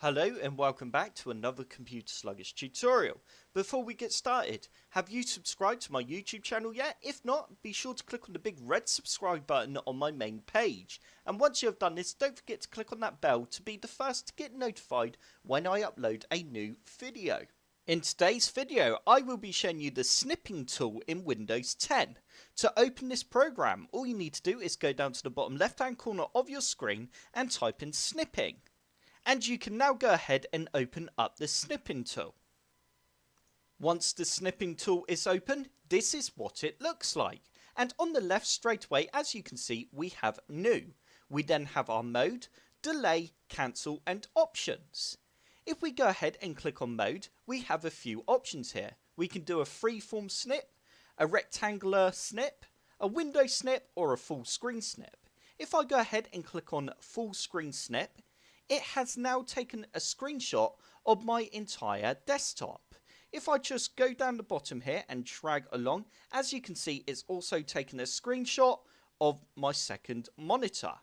Hello and welcome back to another Computer Sluggish tutorial. Before we get started, have you subscribed to my YouTube channel yet? If not, be sure to click on the big red subscribe button on my main page. And once you have done this, don't forget to click on that bell to be the first to get notified when I upload a new video. In today's video, I will be showing you the Snipping Tool in Windows 10. To open this program, all you need to do is go down to the bottom left hand corner of your screen and type in Snipping. And you can now go ahead and open up the Snipping Tool. Once the Snipping Tool is open, this is what it looks like. And on the left straight away, as you can see, we have New. We then have our Mode, Delay, Cancel and Options. If we go ahead and click on Mode, we have a few options here. We can do a freeform snip, a rectangular snip, a window snip or a full screen snip. If I go ahead and click on Full Screen Snip, it has now taken a screenshot of my entire desktop. If I just go down the bottom here and drag along, as you can see, it's also taken a screenshot of my second monitor.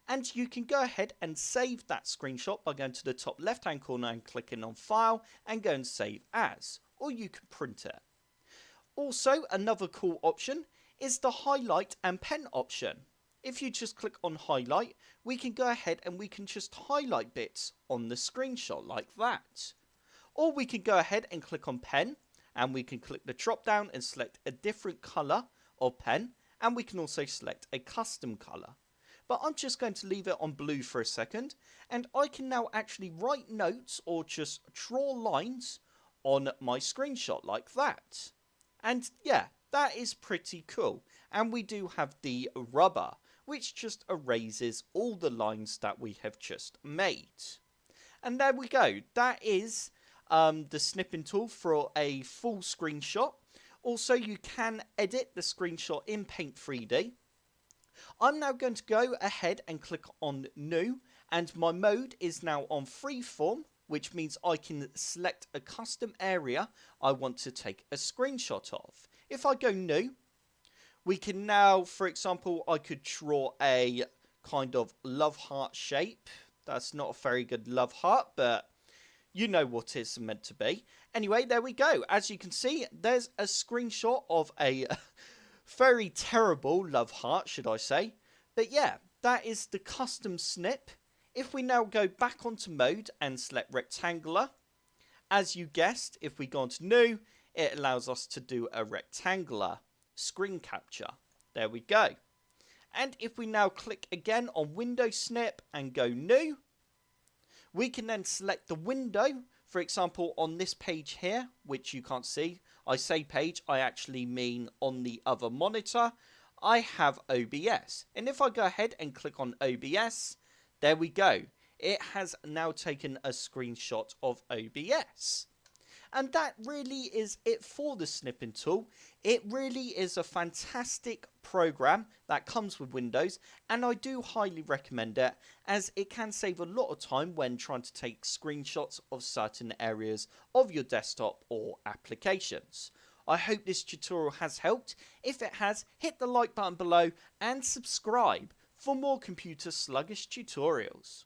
And you can go ahead and save that screenshot by going to the top left hand corner and clicking on File and go and Save As, or you can print it. Also, another cool option is the highlight and pen option. If you just click on highlight, we can go ahead and we can just highlight bits on the screenshot like that. Or we can go ahead and click on pen and we can click the drop down and select a different color of pen, and we can also select a custom color. But I'm just going to leave it on blue for a second, and I can now actually write notes or just draw lines on my screenshot like that. And yeah, that is pretty cool. And we do have the rubber, which just erases all the lines that we have just made. And there we go. That is the Snipping Tool for a full screenshot. Also, you can edit the screenshot in Paint 3D. I'm now going to go ahead and click on New, and my mode is now on Freeform, which means I can select a custom area I want to take a screenshot of. If I go New, we can now, for example, I could draw a kind of love heart shape. That's not a very good love heart, but you know what it's meant to be. Anyway, there we go. As you can see, there's a screenshot of a very terrible love heart, should I say. But yeah, that is the custom snip. If we now go back onto mode and select rectangular, as you guessed, if we go onto new, it allows us to do a rectangular screen capture. There we go. And if we now click again on window snip and go new, we can then select the window. For example, on this page here, which you can't see, I say page, I actually mean on the other monitor, I have OBS. And if I go ahead and click on OBS, there we go. It has now taken a screenshot of OBS. And that really is it for the Snipping Tool. It really is a fantastic program that comes with Windows, and I do highly recommend it, as it can save a lot of time when trying to take screenshots of certain areas of your desktop or applications. I hope this tutorial has helped. If it has, hit the like button below and subscribe for more Computer Sluggish tutorials.